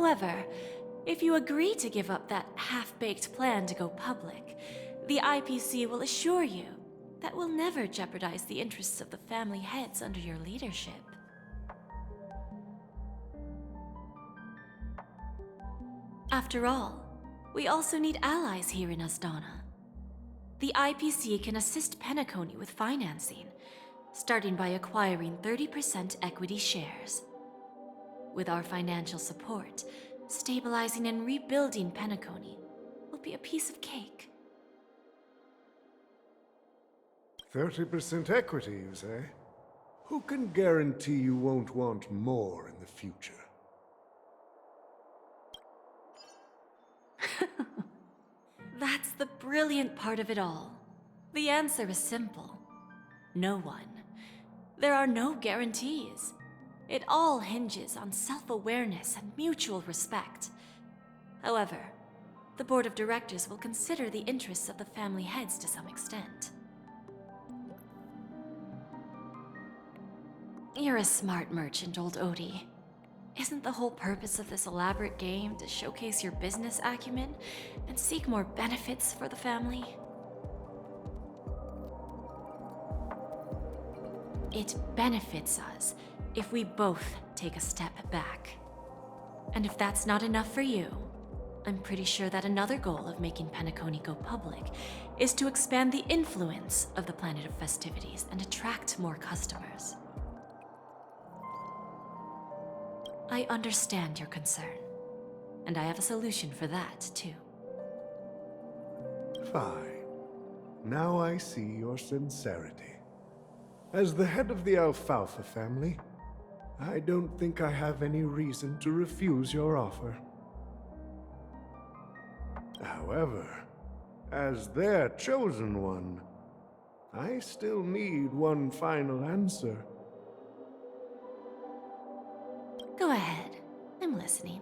However, if you agree to give up that half-baked plan to go public, the IPC will assure you that we'll never jeopardize the interests of the family heads under your leadership. After all, we also need allies here in Asdana. The IPC can assist Penacony with financing, starting by acquiring 30% equity shares. With our financial support, stabilizing and rebuilding Penacony will be a piece of cake. 30% equity, you say? Who can guarantee you won't want more in the future? That's the brilliant part of it all. The answer is simple. No one. There are no guarantees. It all hinges on self-awareness and mutual respect. However, the board of directors will consider the interests of the family heads to some extent. You're a smart merchant, old Odie. Isn't the whole purpose of this elaborate game to showcase your business acumen and seek more benefits for the family? It benefits us if we both take a step back. And if that's not enough for you, I'm pretty sure that another goal of making Penacony go public is to expand the influence of the Planet of Festivities and attract more customers. I understand your concern, and I have a solution for that, too. Fine. Now I see your sincerity. As the head of the Alfalfa family, I don't think I have any reason to refuse your offer. However, as their chosen one, I still need one final answer. Go ahead. I'm listening.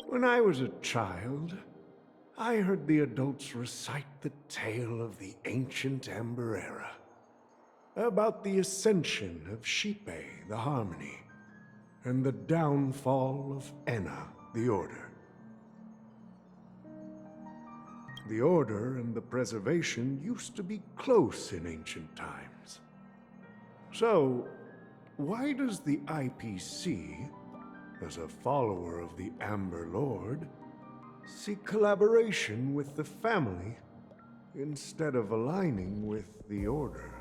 When I was a child, I heard the adults recite the tale of the ancient Amber Era, about the ascension of Xipe, the Harmony, and the downfall of Enna, the Order. The Order and the Preservation used to be close in ancient times. So, why does the IPC, as a follower of the Amber Lord, seek collaboration with the family instead of aligning with the Order?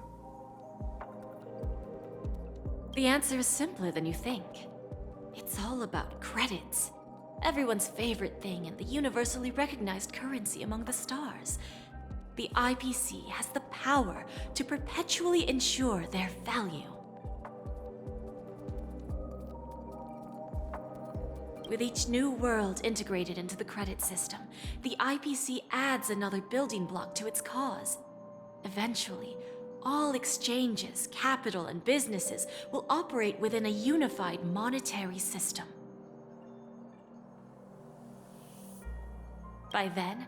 The answer is simpler than you think. It's all about credits. Everyone's favorite thing and the universally recognized currency among the stars. The IPC has the power to perpetually ensure their value. With each new world integrated into the credit system, the IPC adds another building block to its cause. Eventually, all exchanges, capital, and businesses will operate within a unified monetary system. By then,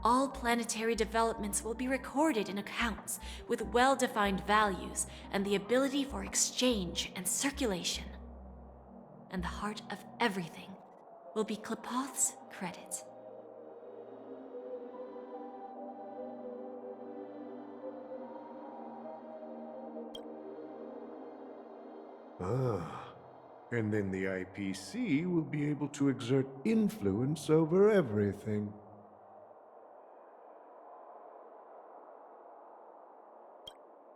all planetary developments will be recorded in accounts with well-defined values and the ability for exchange and circulation. And the heart of everything will be Qlipoth's credit. And then the IPC will be able to exert influence over everything.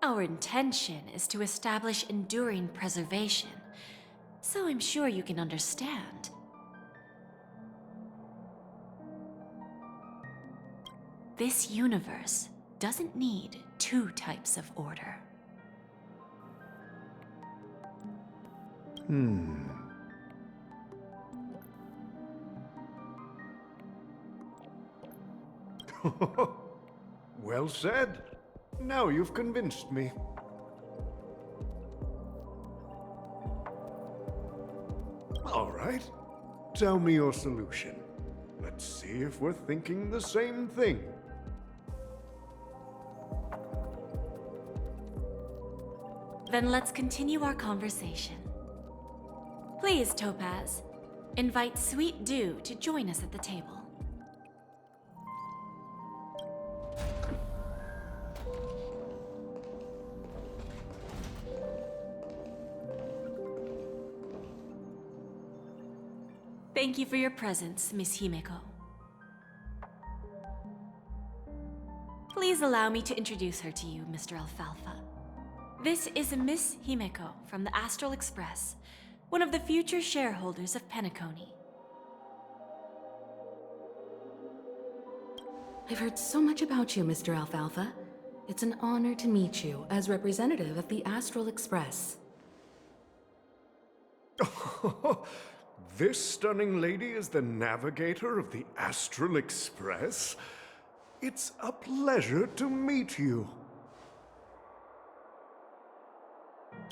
Our intention is to establish enduring preservation, so I'm sure you can understand. This universe doesn't need two types of order. Well said. Now you've convinced me. All right. Tell me your solution. Let's see if we're thinking the same thing. Then let's continue our conversation. Please, Topaz, invite Sweet Dew to join us at the table. Thank you for your presence, Miss Himeko. Please allow me to introduce her to you, Mr. Alfalfa. This is Miss Himeko from the Astral Express, one of the future shareholders of Penacony. I've heard so much about you, Mr. Alfalfa. It's an honor to meet you as representative of the Astral Express. This stunning lady is the navigator of the Astral Express? It's a pleasure to meet you.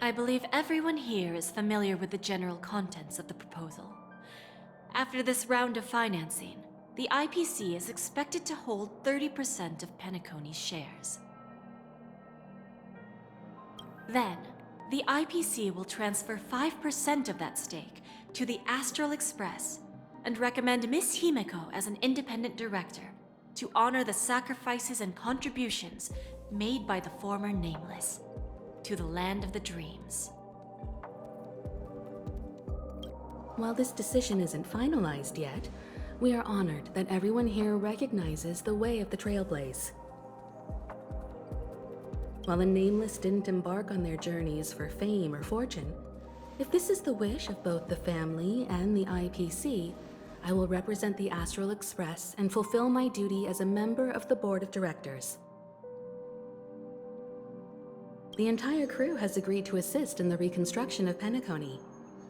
I believe everyone here is familiar with the general contents of the proposal. After this round of financing, the IPC is expected to hold 30% of Penacony's shares. Then, the IPC will transfer 5% of that stake to the Astral Express and recommend Miss Himeko as an independent director to honor the sacrifices and contributions made by the former Nameless to the land of the dreams. While this decision isn't finalized yet, we are honored that everyone here recognizes the way of the Trailblaze. While the Nameless didn't embark on their journeys for fame or fortune, if this is the wish of both the family and the IPC, I will represent the Astral Express and fulfill my duty as a member of the board of directors. The entire crew has agreed to assist in the reconstruction of Penacony.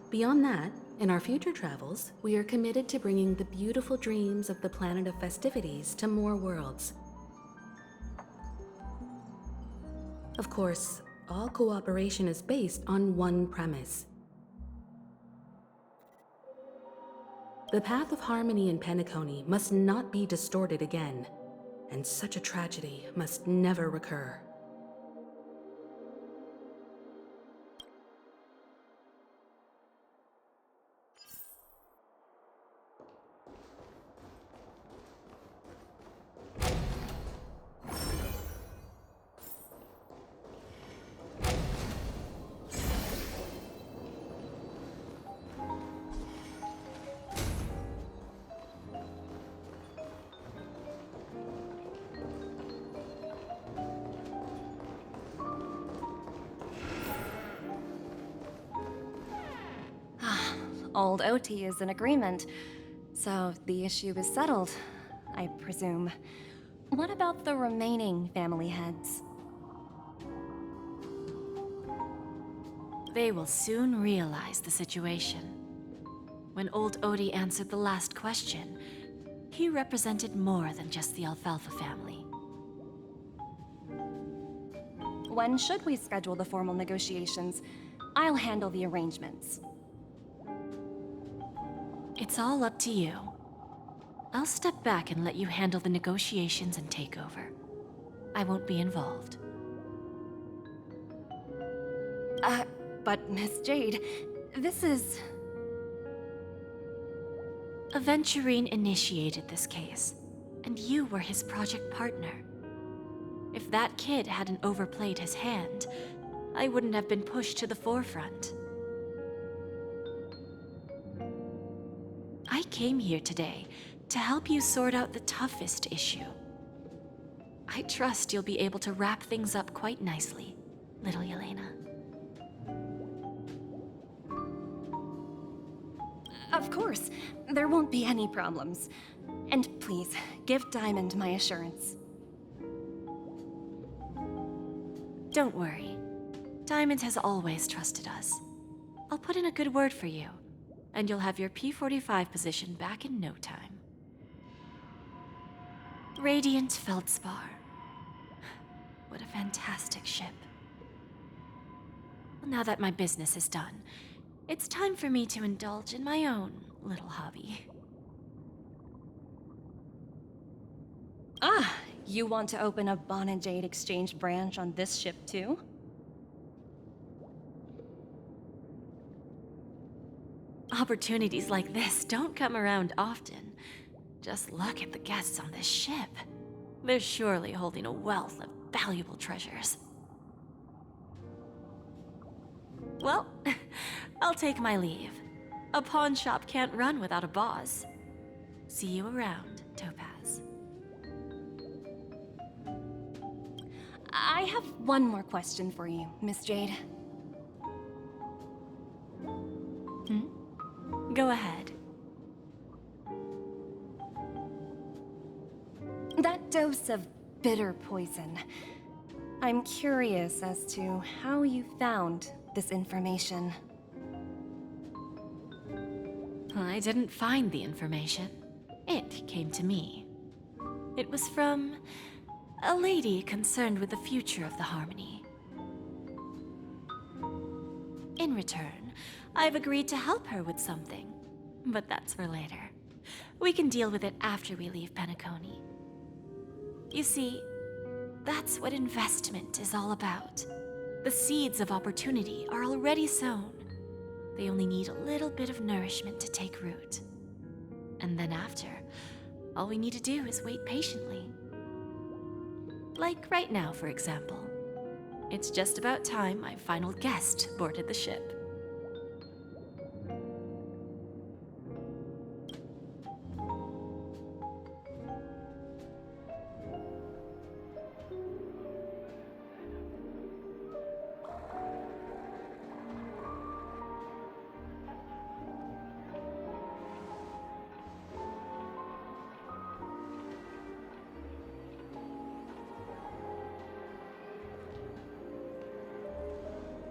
Beyond that, in our future travels, we are committed to bringing the beautiful dreams of the Planet of Festivities to more worlds. Of course, all cooperation is based on one premise. The path of harmony in Penacony must not be distorted again, and such a tragedy must never recur. Old OT is in agreement, so the issue is settled, I presume. What about the remaining family heads? They will soon realize the situation. When old Odie answered the last question, he represented more than just the Alfalfa family. When should we schedule the formal negotiations? I'll handle the arrangements. It's all up to you. I'll step back and let you handle the negotiations and takeover. I won't be involved. But Miss Jade, this is... Aventurine initiated this case, and you were his project partner. If that kid hadn't overplayed his hand, I wouldn't have been pushed to the forefront. I came here today to help you sort out the toughest issue. I trust you'll be able to wrap things up quite nicely, little Yelena. Of course, there won't be any problems. And please, give Diamond my assurance. Don't worry. Diamond has always trusted us. I'll put in a good word for you, and you'll have your P-45 position back in no time. Radiant Feldspar. What a fantastic ship. Well, now that my business is done, it's time for me to indulge in my own little hobby. Ah, you want to open a Bon and Jade exchange branch on this ship too? Opportunities like this don't come around often. Just look at the guests on this ship. They're surely holding a wealth of valuable treasures. Well, I'll take my leave. A pawn shop can't run without a boss. See you around, Topaz. I have one more question for you, Miss Jade. Go ahead. That dose of bitter poison. I'm curious as to how you found this information. I didn't find the information. It came to me. It was from a lady concerned with the future of the Harmony. In return, I've agreed to help her with something. But that's for later. We can deal with it after we leave Penacony. You see, that's what investment is all about. The seeds of opportunity are already sown. They only need a little bit of nourishment to take root. And then after, all we need to do is wait patiently. Like right now, for example. It's just about time my final guest boarded the ship.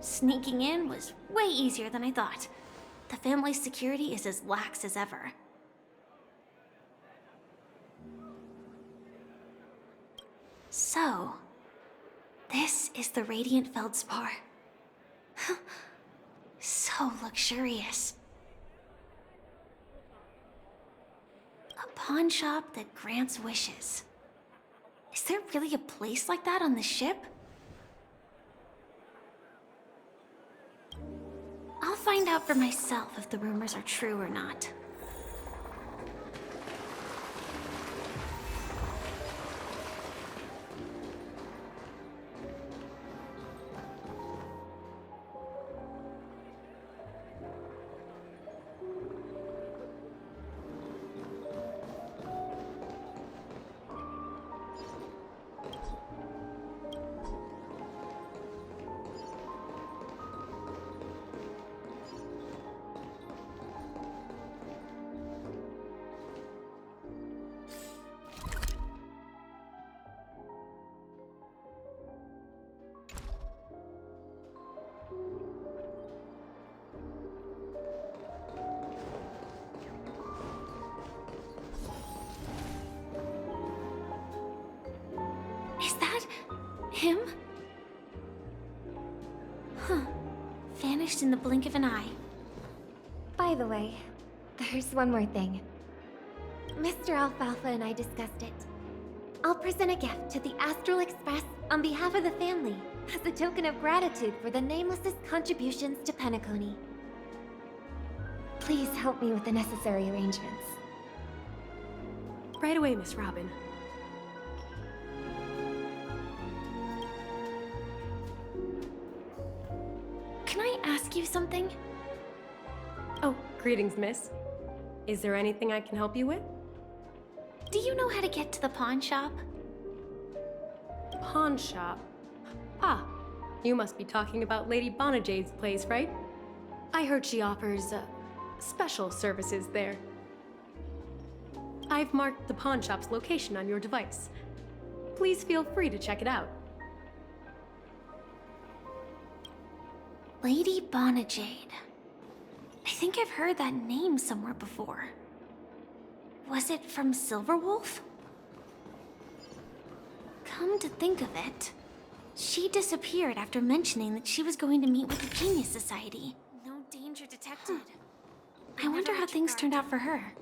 Sneaking in was way easier than I thought. The family's security is as lax as ever. So, this is the Radiant Feldspar. So luxurious. A pawn shop that grants wishes. Is there really a place like that on the ship? I'll find out for myself if the rumors are true or not. Is that him? Huh. Vanished in the blink of an eye. By the way, there's one more thing. Mr. Alfalfa and I discussed it. I'll present a gift to the Astral Express on behalf of the family as a token of gratitude for the Nameless's contributions to Penacony. Please help me with the necessary arrangements. Right away, Miss Robin. Can I ask you something? Oh, greetings, miss. Is there anything I can help you with? Do you know how to get to the pawn shop? Pawn shop. Ah, you must be talking about Lady Bonajade's place, right? I heard she offers, special services there. I've marked the pawn shop's location on your device. Please feel free to check it out. Lady Bonajade. I think I've heard that name somewhere before. Was it from Silverwolf? Come to think of it, she disappeared after mentioning that she was going to meet with the Genius Society. No danger detected. I wonder how things turned out for her.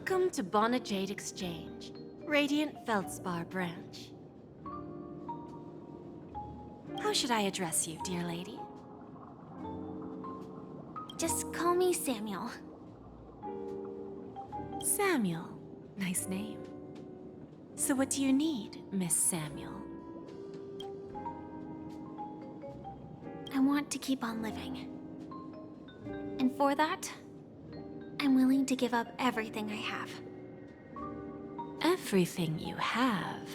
Welcome to Bonajade Exchange, Radiant Feldspar branch. How should I address you, dear lady? Just call me Samuel. Samuel. Nice name. So what do you need, Miss Samuel? I want to keep on living. And for that, I'm willing to give up everything I have. Everything you have.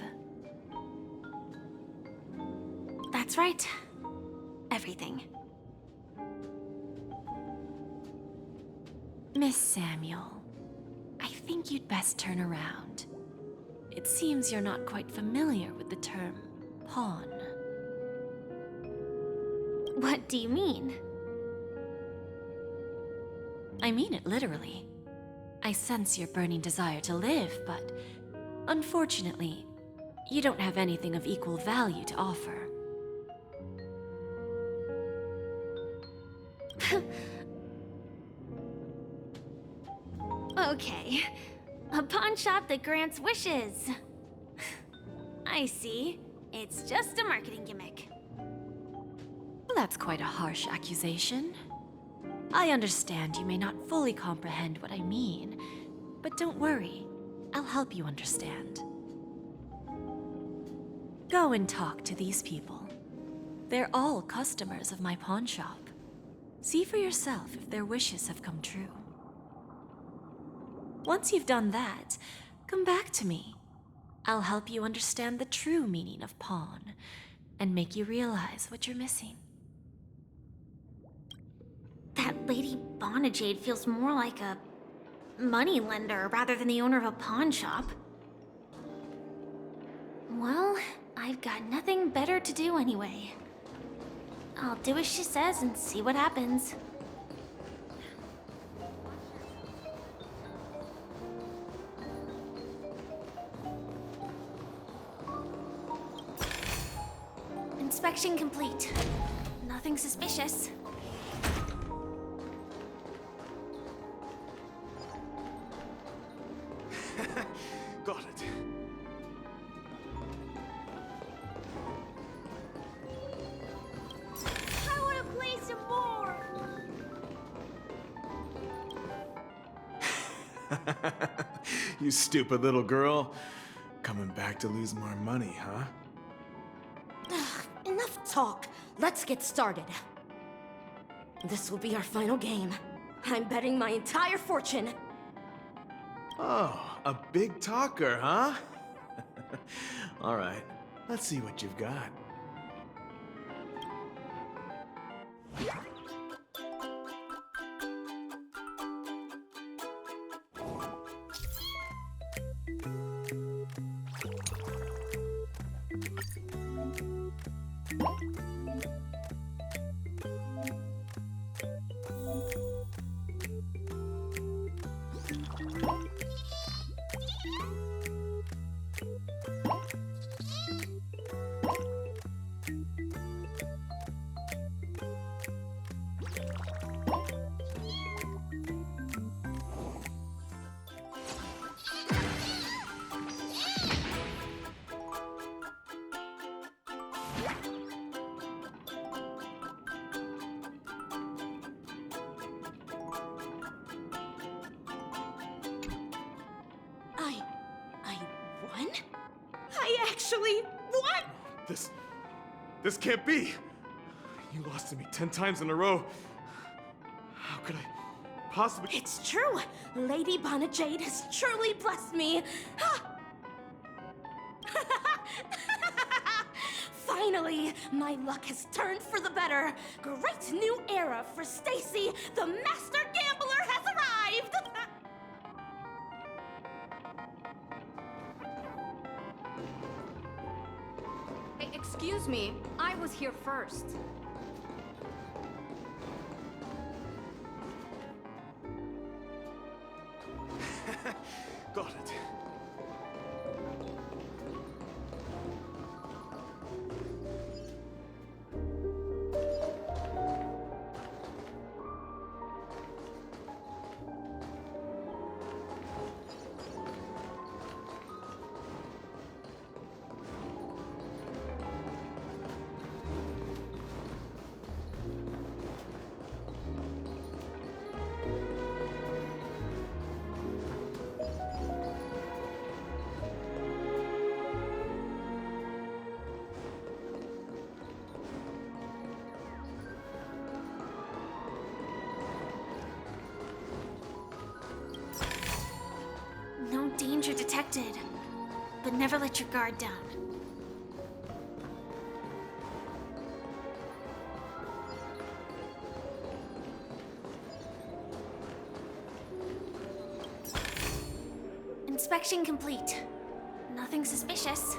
That's right. Everything. Miss Samuel, I think you'd best turn around. It seems you're not quite familiar with the term pawn. What do you mean? I mean it literally. I sense your burning desire to live, but unfortunately, you don't have anything of equal value to offer. Okay. A pawn shop that grants wishes. I see. It's just a marketing gimmick. Well, that's quite a harsh accusation. I understand you may not fully comprehend what I mean, but don't worry. I'll help you understand. Go and talk to these people. They're all customers of my pawn shop. See for yourself if their wishes have come true. Once you've done that, come back to me. I'll help you understand the true meaning of pawn and make you realize what you're missing. That Lady Bonajade feels more like a money lender rather than the owner of a pawn shop. Well, I've got nothing better to do anyway. I'll do as she says and see what happens. Inspection complete. Nothing suspicious. Got it. I want to play some more! You stupid little girl. Coming back to lose more money, huh? Enough talk. Let's get started. This will be our final game. I'm betting my entire fortune. Oh, a big talker, huh? All right, let's see what you've got. I won? I actually won! This can't be! You lost to me 10 times in a row. How could I possibly— It's true! Lady Bonajade has truly blessed me! Finally, my luck has turned for the better. Great new era for Stacy. The master gambler has arrived! Hey, excuse me. I was here first. Got it. detected, but never let your guard down. Inspection complete. Nothing suspicious.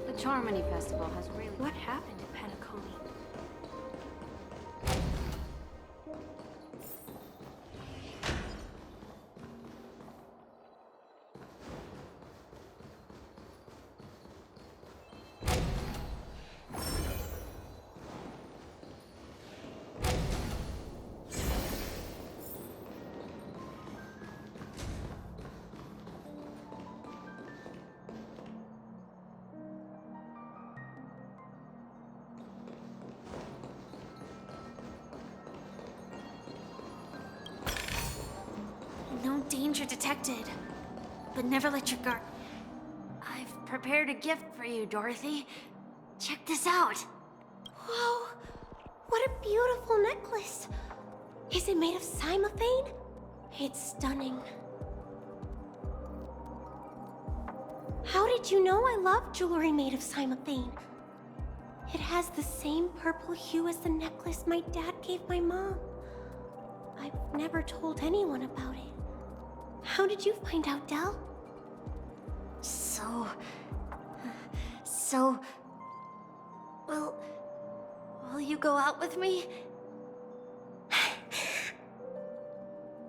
The Charmony Festival has really... What happened at Penacony? No danger detected, but never let your guard... I've prepared a gift for you, Dorothy. Check this out. Whoa! What a beautiful necklace! Is it made of cymophane? It's stunning. How did you know I love jewelry made of cymophane? It has the same purple hue as the necklace my dad gave my mom. I've never told anyone about it. How did you find out, Del? Will you go out with me?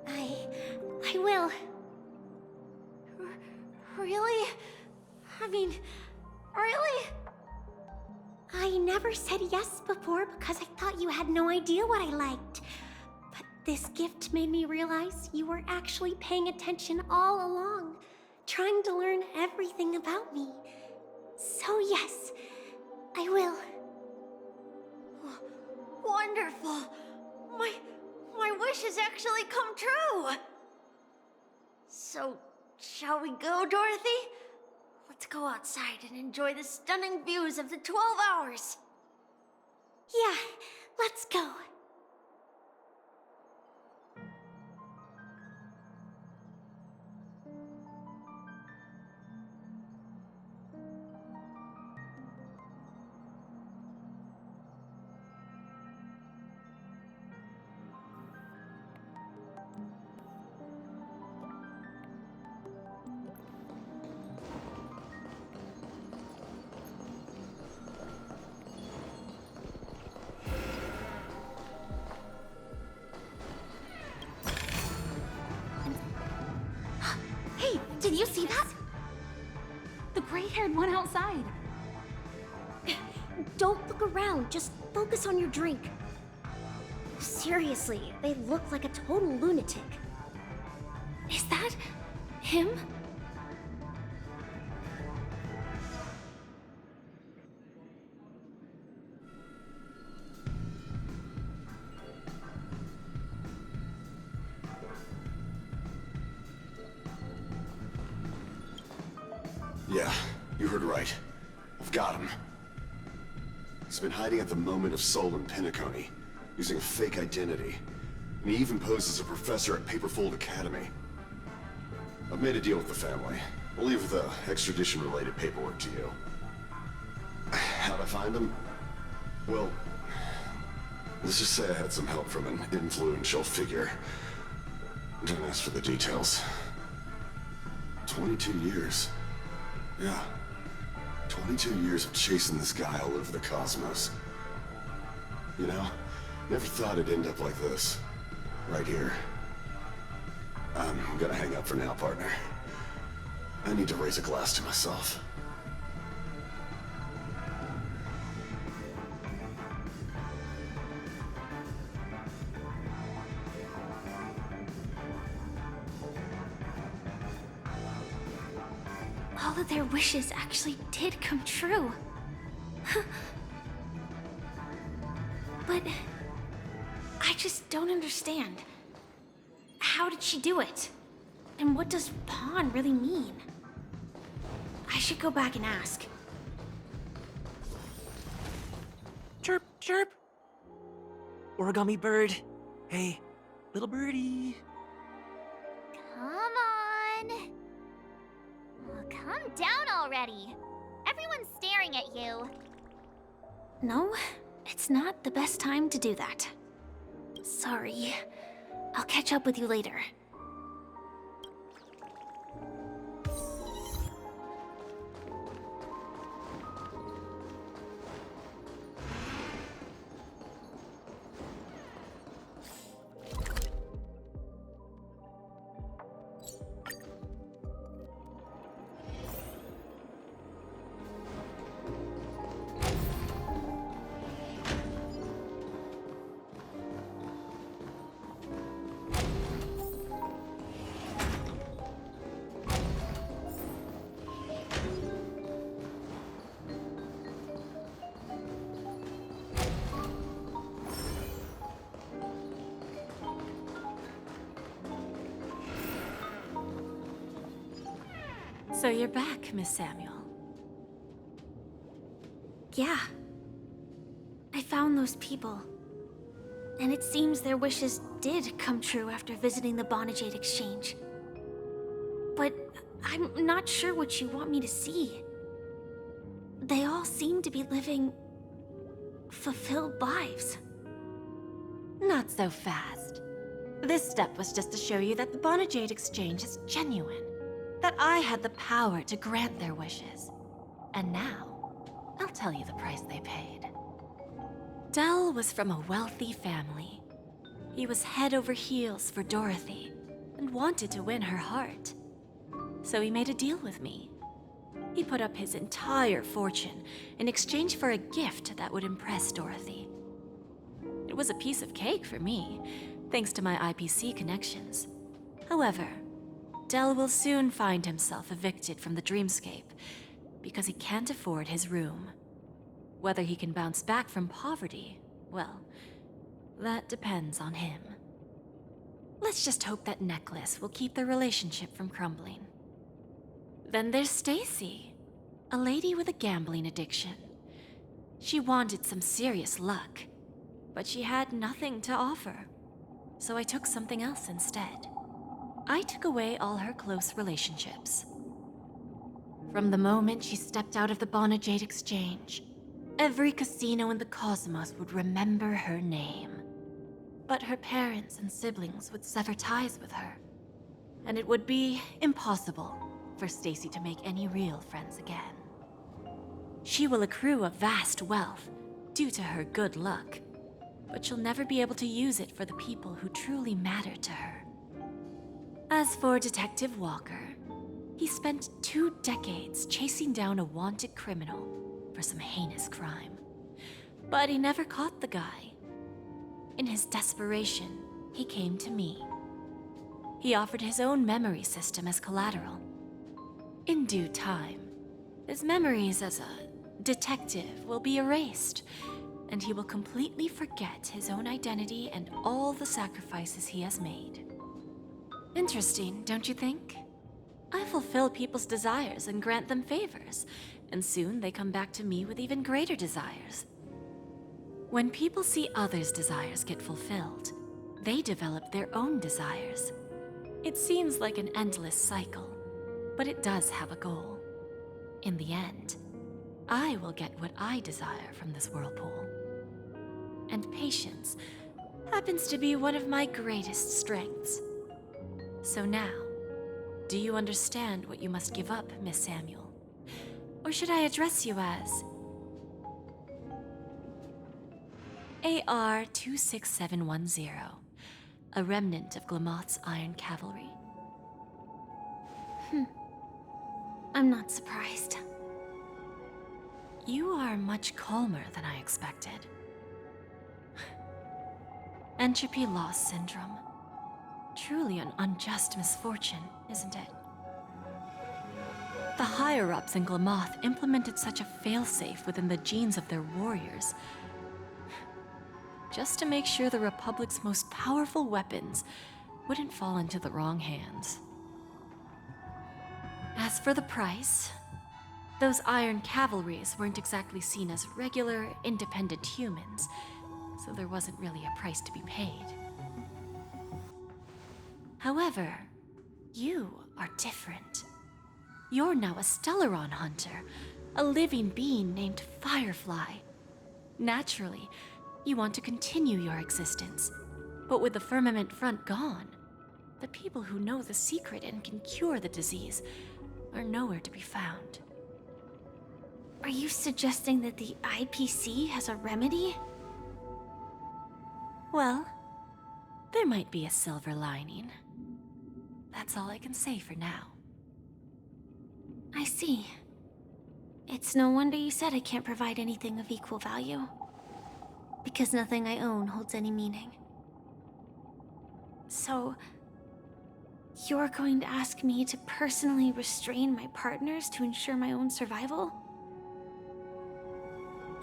I will. Really? I mean, really? I never said yes before because I thought you had no idea what I liked. But this gift made me realize you were actually paying attention all along, trying to learn everything about me. So yes, I will. Wonderful! My wish has actually come true! So, shall we go, Dorothy? Let's go outside and enjoy the stunning views of the 12 Hours! Yeah, let's go. Hey, did you see that? The gray-haired one outside. Don't look around, just focus on your drink. Seriously, they look like a total lunatic. Is that him? Yeah, you heard right. I've got him. He's been hiding at the Moment of Soul in Penacony, using a fake identity. And he even posed as a professor at Paperfold Academy. I've made a deal with the family. I'll leave the extradition-related paperwork to you. How'd I find him? Well, let's just say I had some help from an influential figure. Don't ask for the details. 22 years. Yeah. 22 years of chasing this guy all over the cosmos. You know, never thought it'd end up like this. Right here. I'm gonna hang up for now, partner. I need to raise a glass to myself. All of their wishes actually did come true. But I just don't understand. How did she do it? And what does pawn really mean? I should go back and ask. Chirp! Origami bird. Hey, little birdie. Come on. Oh, calm down already. Everyone's staring at you. No, it's not the best time to do that. Sorry. I'll catch up with you later. So you're back, Miss Samuel. Yeah. I found those people. And it seems their wishes did come true after visiting the Bonajade Exchange. But I'm not sure what you want me to see. They all seem to be living fulfilled lives. Not so fast. This step was just to show you that the Bonajade Exchange is genuine. That I had the power to grant their wishes. And now, I'll tell you the price they paid. Dell was from a wealthy family. He was head over heels for Dorothy and wanted to win her heart. So he made a deal with me. He put up his entire fortune in exchange for a gift that would impress Dorothy. It was a piece of cake for me, thanks to my IPC connections. However, Dell will soon find himself evicted from the dreamscape because he can't afford his room. Whether he can bounce back from poverty, well, that depends on him. Let's just hope that necklace will keep their relationship from crumbling. Then there's Stacy, a lady with a gambling addiction. She wanted some serious luck, but she had nothing to offer, so I took something else instead. I took away all her close relationships. From the moment she stepped out of the Bonajade Exchange, every casino in the cosmos would remember her name. But her parents and siblings would sever ties with her, and it would be impossible for Stacy to make any real friends again. She will accrue a vast wealth due to her good luck, but she'll never be able to use it for the people who truly matter to her. As for Detective Walker, he spent 2 decades chasing down a wanted criminal for some heinous crime. But he never caught the guy. In his desperation, he came to me. He offered his own memory system as collateral. In due time, his memories as a detective will be erased, and he will completely forget his own identity and all the sacrifices he has made. Interesting, don't you think? I fulfill people's desires and grant them favors, and soon they come back to me with even greater desires. When people see others' desires get fulfilled, they develop their own desires. It seems like an endless cycle, but it does have a goal. In the end, I will get what I desire from this whirlpool. And patience happens to be one of my greatest strengths. So now, do you understand what you must give up, Miss Samuel? Or should I address you as AR-26710, a remnant of Glamoth's Iron Cavalry? I'm not surprised. You are much calmer than I expected. Entropy loss syndrome. Truly an unjust misfortune, isn't it? The higher-ups in Glamoth implemented such a failsafe within the genes of their warriors, just to make sure the Republic's most powerful weapons wouldn't fall into the wrong hands. As for the price, Those Iron Cavalries weren't exactly seen as regular, independent humans, so there wasn't really a price to be paid. However, you are different. You're now a Stellaron hunter, a living being named Firefly. Naturally, you want to continue your existence, but with the Firmament Front gone, the people who know the secret and can cure the disease are nowhere to be found. Are you suggesting that the IPC has a remedy? Well, there might be a silver lining. That's all I can say for now. I see. It's no wonder you said I can't provide anything of equal value. Because nothing I own holds any meaning. So, you're going to ask me to personally restrain my partners to ensure my own survival?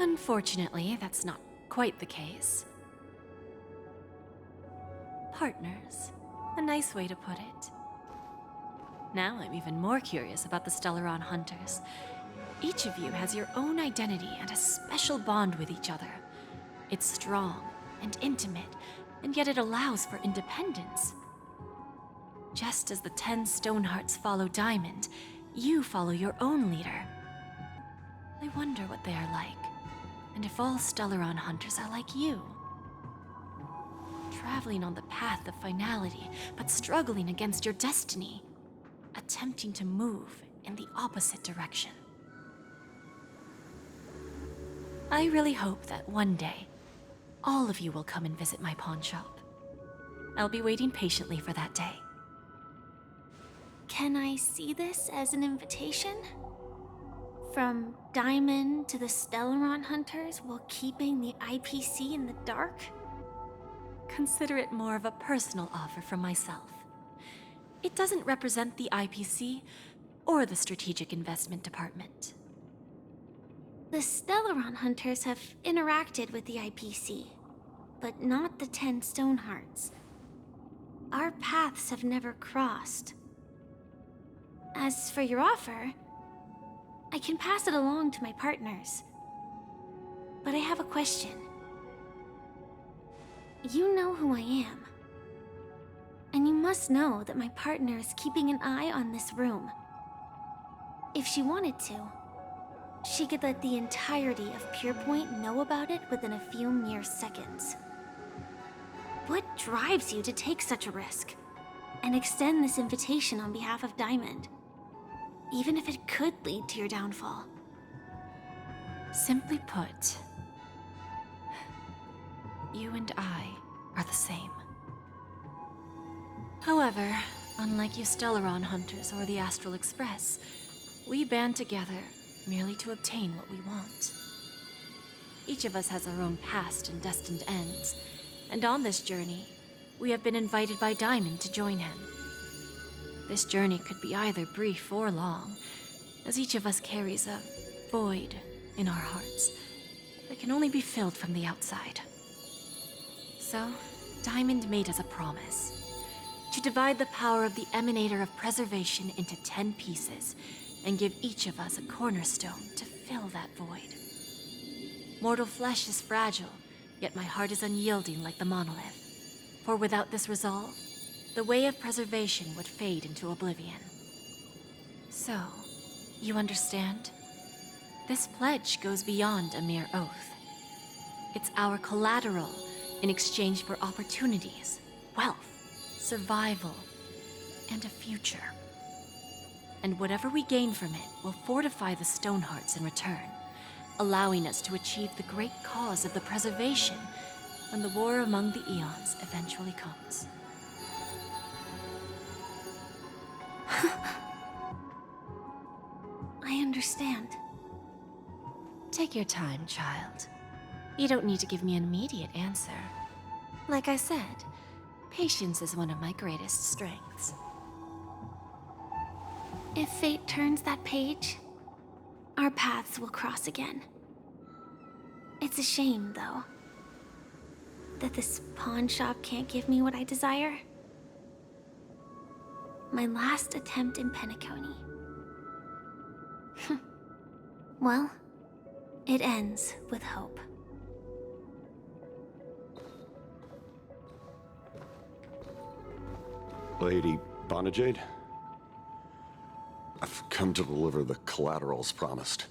Unfortunately, that's not quite the case. Partners. A nice way to put it. Now I'm even more curious about the Stellaron Hunters. Each of you has your own identity and a special bond with each other. It's strong and intimate, and yet it allows for independence. Just as the 10 Stonehearts follow Diamond, you follow your own leader. I wonder what they are like, and if all Stellaron Hunters are like you. Traveling on the path of finality, but struggling against your destiny. Attempting to move in the opposite direction. I really hope that one day, all of you will come and visit my pawn shop. I'll be waiting patiently for that day. Can I see this as an invitation? From Diamond to the Stellaron Hunters while keeping the IPC in the dark? Consider it more of a personal offer from myself. It doesn't represent the IPC or the Strategic Investment Department. The Stellaron Hunters have interacted with the IPC, but not the 10 Stonehearts. Our paths have never crossed. As for your offer, I can pass it along to my partners. But I have a question. You know who I am. And you must know that my partner is keeping an eye on this room. If she wanted to, she could let the entirety of Purepoint know about it within a few mere seconds. What drives you to take such a risk and extend this invitation on behalf of Diamond, even if it could lead to your downfall? Simply put, you and I are the same. However, unlike you Stellaron Hunters or the Astral Express, we band together merely to obtain what we want. Each of us has our own past and destined ends, and on this journey, we have been invited by Diamond to join him. This journey could be either brief or long, as each of us carries a void in our hearts that can only be filled from the outside. So, Diamond made us a promise. To divide the power of the Emanator of Preservation into 10 pieces, and give each of us a cornerstone to fill that void. Mortal flesh is fragile, yet my heart is unyielding like the monolith. For without this resolve, the way of preservation would fade into oblivion. So, you understand? This pledge goes beyond a mere oath. It's our collateral in exchange for opportunities, wealth, survival, and a future. And whatever we gain from it will fortify the Stonehearts in return, allowing us to achieve the great cause of the preservation when the war among the Eons eventually comes. I understand. Take your time, child. You don't need to give me an immediate answer. Like I said, patience is one of my greatest strengths. If fate turns that page, our paths will cross again. It's a shame, though, that this pawn shop can't give me what I desire. My last attempt in Penacony. Well, it ends with hope. Lady Bonajade? I've come to deliver the collaterals promised.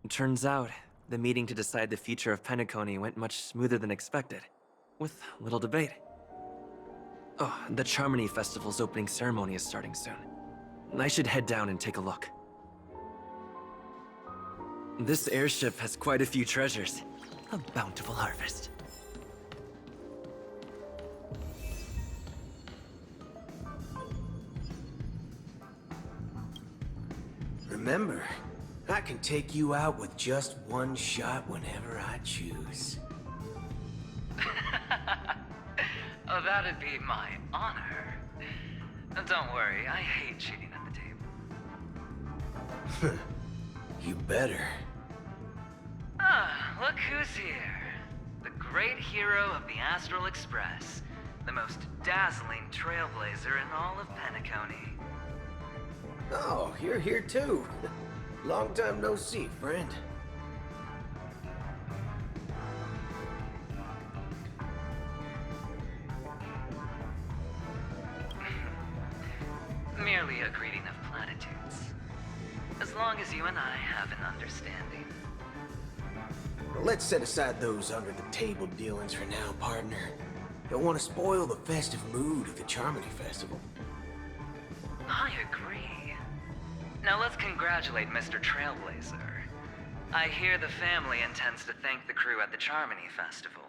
Turns out, the meeting to decide the future of Penacony went much smoother than expected, with little debate. Oh, the Charmony Festival's opening ceremony is starting soon. I should head down and take a look. This airship has quite a few treasures. A bountiful harvest. Remember, I can take you out with just one shot whenever I choose. Oh, that'd be my honor. Don't worry, I hate cheating at the table. You better. Ah, look who's here. The great hero of the Astral Express. The most dazzling trailblazer in all of Penacony. Oh, you're here too. Long time no see, friend. Merely a greeting of platitudes. As long as you and I have an understanding. Let's set aside those under-the-table dealings for now, partner. Don't want to spoil the festive mood of the Charmony Festival. I agree. Now let's congratulate Mr. Trailblazer. I hear the family intends to thank the crew at the Charmony Festival.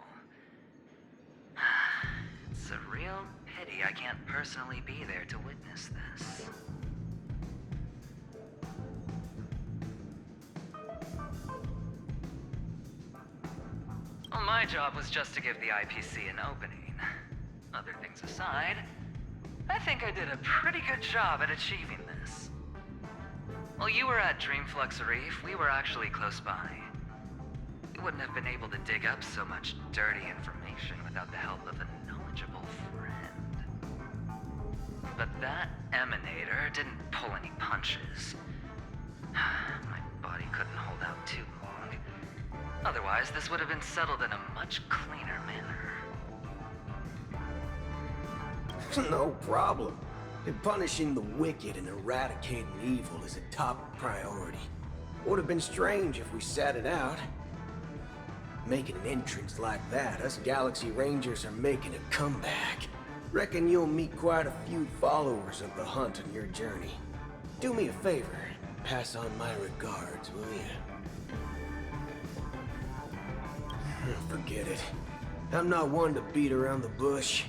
It's a real pity I can't personally be there to witness this. Well, my job was just to give the IPC an opening. Other things aside, I think I did a pretty good job at achieving this. While you were at Dreamflux Reef, we were actually close by. We wouldn't have been able to dig up so much dirty information without the help of a knowledgeable friend. But that emanator didn't pull any punches. My body couldn't hold out too long. Otherwise, this would have been settled in a much cleaner manner. No problem. And punishing the wicked and eradicating evil is a top priority. Would have been strange if we sat it out. Making an entrance like that, us Galaxy Rangers are making a comeback. Reckon you'll meet quite a few followers of the hunt on your journey. Do me a favor, pass on my regards, will you? Forget it. I'm not one to beat around the bush.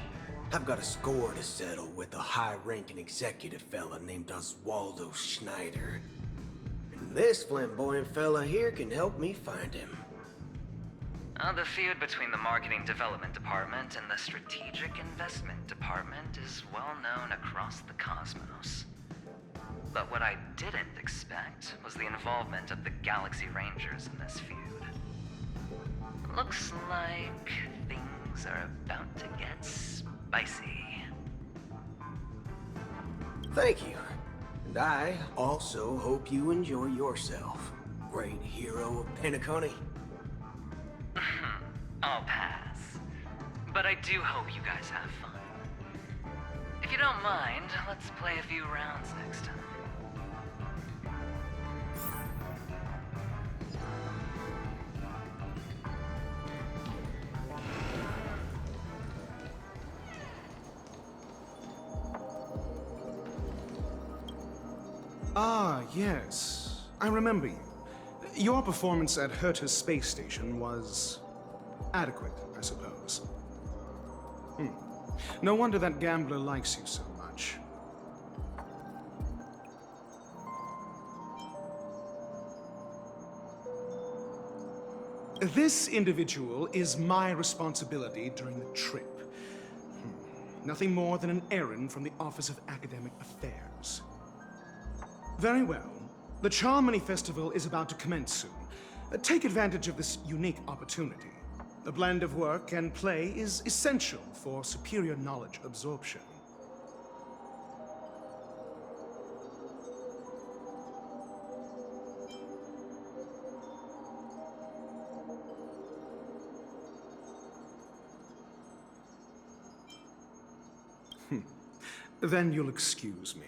I've got a score to settle with a high-ranking executive fella named Oswaldo Schneider. And this flamboyant fella here can help me find him. The feud between the Marketing Development Department and the Strategic Investment Department is well known across the cosmos. But what I didn't expect was the involvement of the Galaxy Rangers in this feud. Looks like things are about to get spicy. Thank you. And I also hope you enjoy yourself, great hero of Penacony. I'll pass. But I do hope you guys have fun. If you don't mind, let's play a few rounds next time. Ah, yes. I remember you. Your performance at Herta's space station was adequate, I suppose. No wonder that gambler likes you so much. This individual is my responsibility during the trip. Nothing more than an errand from the Office of Academic Affairs. Very well. The Charmony Festival is about to commence soon. Take advantage of this unique opportunity. A blend of work and play is essential for superior knowledge absorption. Then you'll excuse me.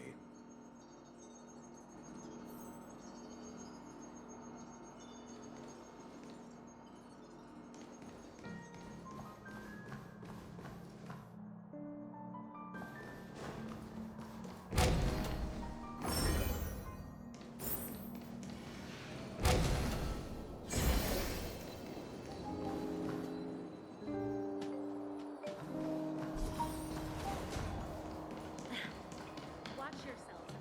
Watch yourselves.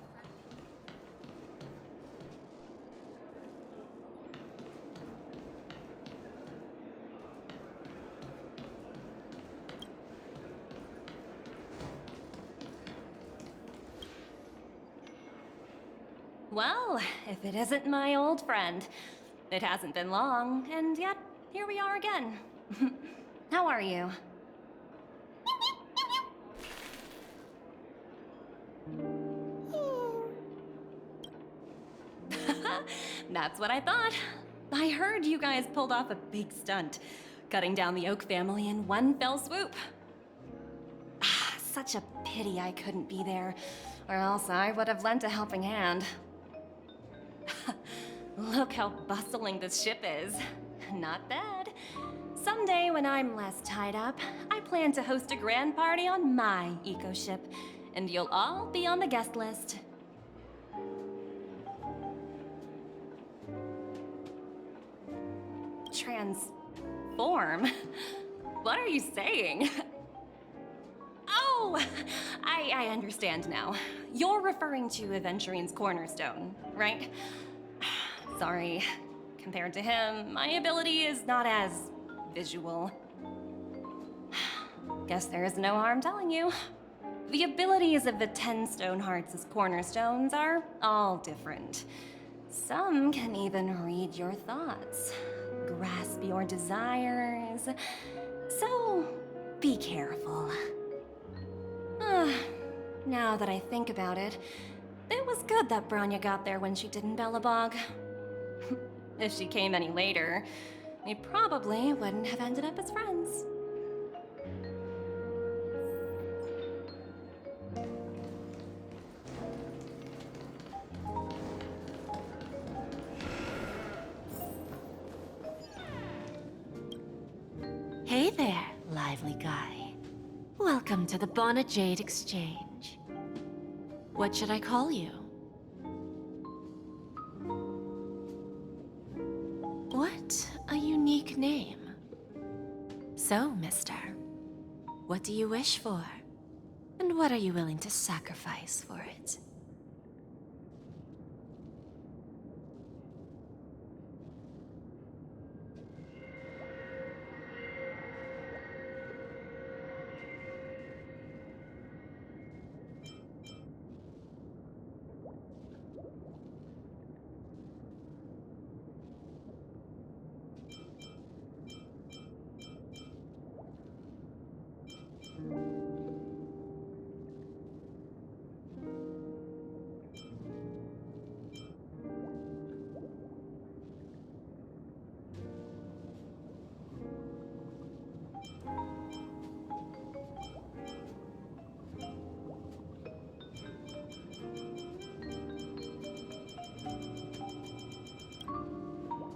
Well, if it isn't my old friend. It hasn't been long, and yet, here we are again. How are you? That's what I thought. I heard you guys pulled off a big stunt, cutting down the Oak family in one fell swoop. Such a pity I couldn't be there, or else I would have lent a helping hand. Look how bustling this ship is. Not bad. Someday when I'm less tied up, I plan to host a grand party on my eco-ship, and you'll all be on the guest list. Transform? What are you saying? Oh, I understand now. You're referring to Aventurine's cornerstone, right? Sorry. Compared to him, my ability is not as visual. Guess there is no harm telling you. The abilities of the 10 Stonehearts' cornerstones are all different. Some can even read your thoughts, grasp your desires. So, be careful. Now that I think about it, it was good that Bronya got there when she did in Belobog. If she came any later, we probably wouldn't have ended up as friends. Hey there, lively guy. Welcome to the Bona Jade Exchange. What should I call you? What a unique name. So, mister, what do you wish for? And what are you willing to sacrifice for it?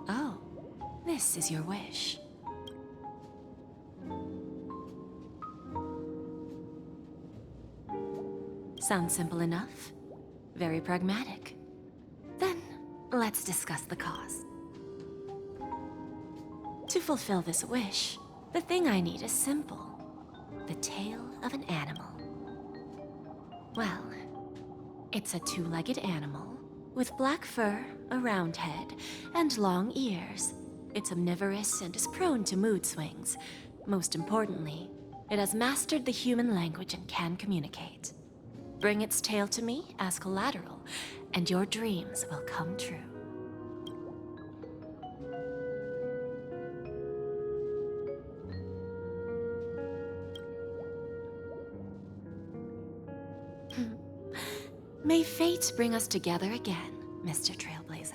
Oh, this is your wish. Sounds simple enough. Very pragmatic. Then, let's discuss the cause. To fulfill this wish, the thing I need is simple. The tail of an animal. Well, it's a two-legged animal with black fur, a round head, and long ears. It's omnivorous and is prone to mood swings. Most importantly, it has mastered the human language and can communicate. Bring its tail to me as collateral, and your dreams will come true. May fate bring us together again, Mr. Trailblazer.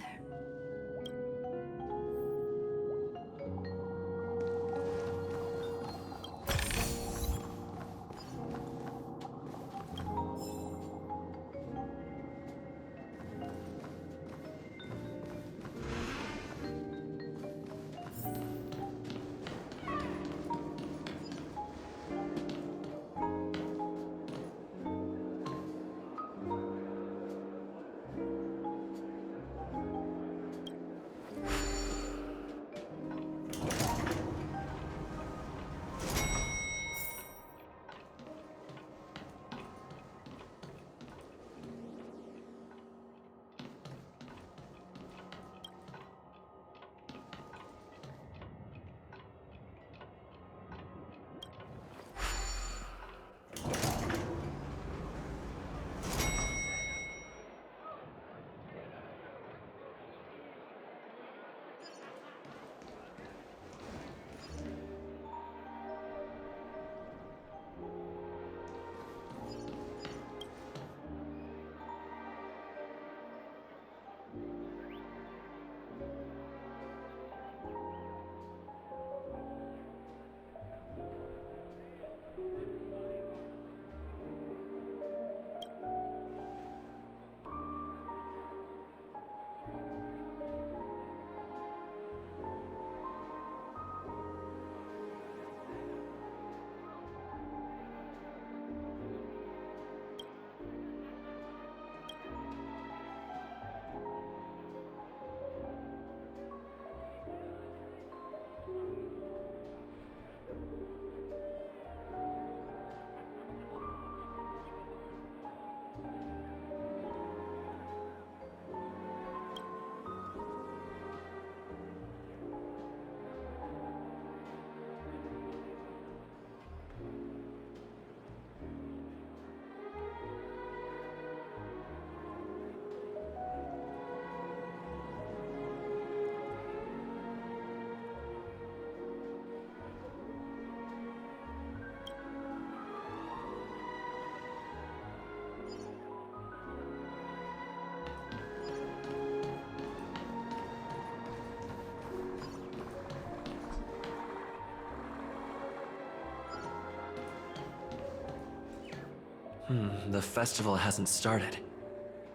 The festival hasn't started.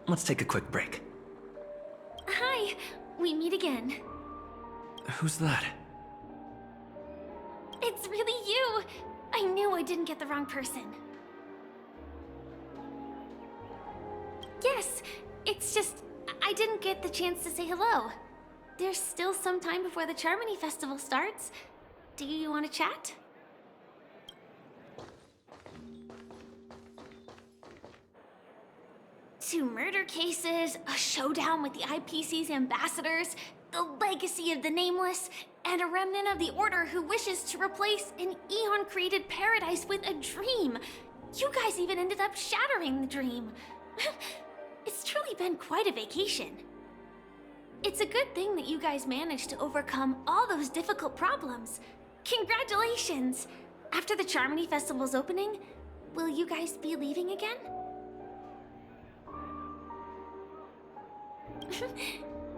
Let's take a quick break. Hi, we meet again. Who's that? It's really you! I knew I didn't get the wrong person. Yes, it's just I didn't get the chance to say hello. There's still some time before the Charmony Festival starts. Do you want to chat? Two murder cases, a showdown with the IPC's ambassadors, the legacy of the Nameless, and a remnant of the Order who wishes to replace an Eon-created paradise with a dream. You guys even ended up shattering the dream. It's truly been quite a vacation. It's a good thing that you guys managed to overcome all those difficult problems. Congratulations! After the Charmony Festival's opening, will you guys be leaving again?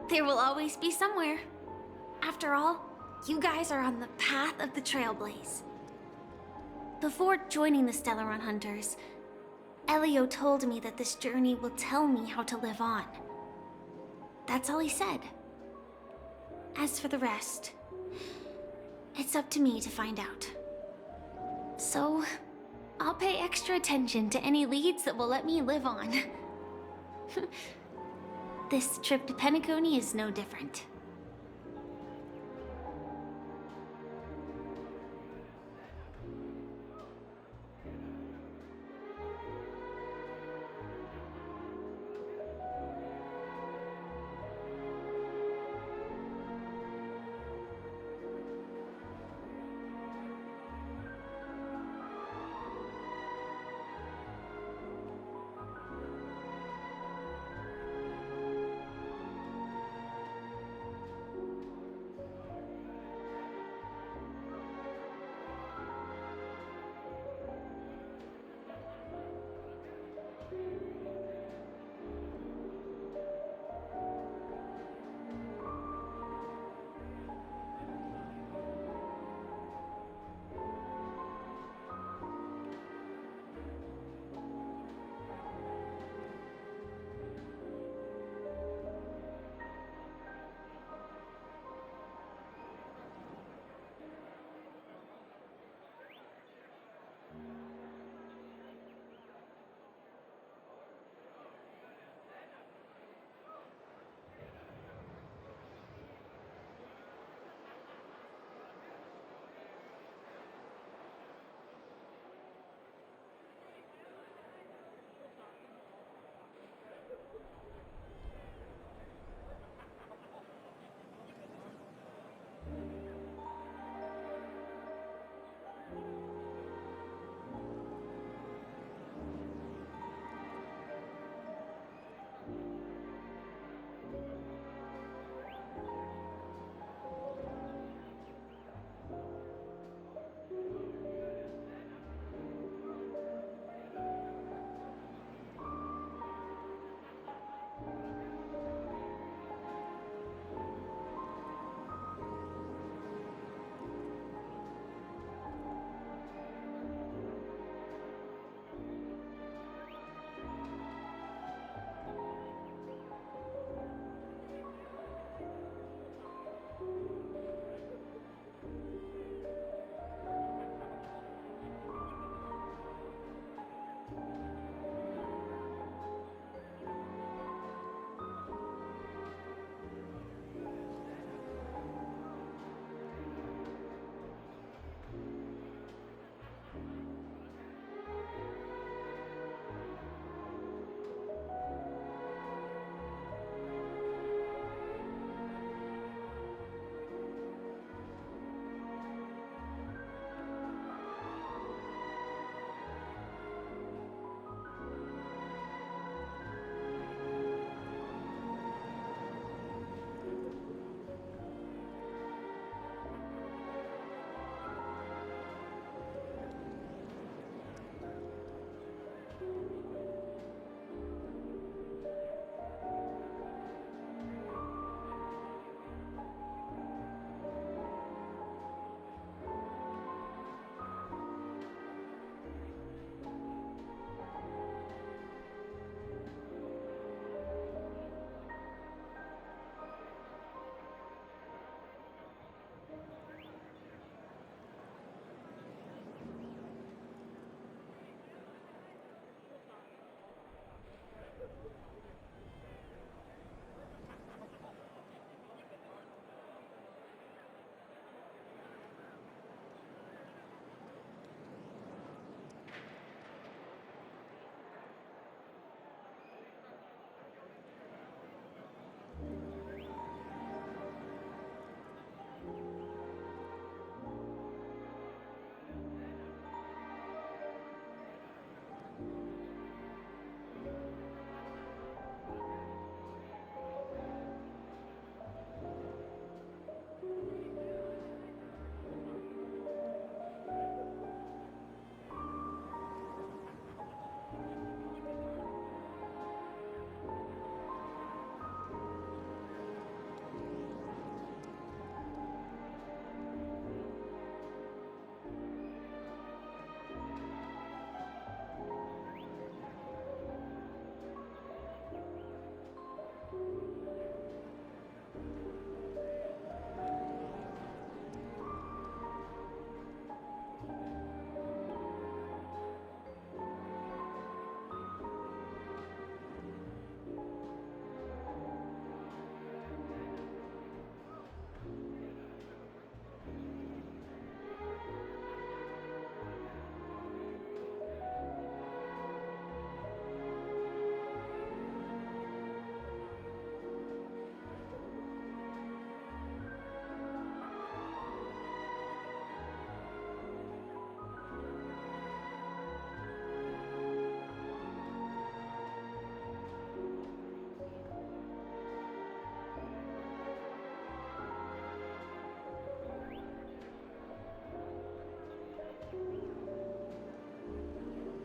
There will always be somewhere. After all, you guys are on the path of the Trailblaze. Before joining the Stellaron Hunters, Elio told me that this journey will tell me how to live on. That's all he said. As for the rest, it's up to me to find out. So, I'll pay extra attention to any leads that will let me live on. This trip to Penacony is no different.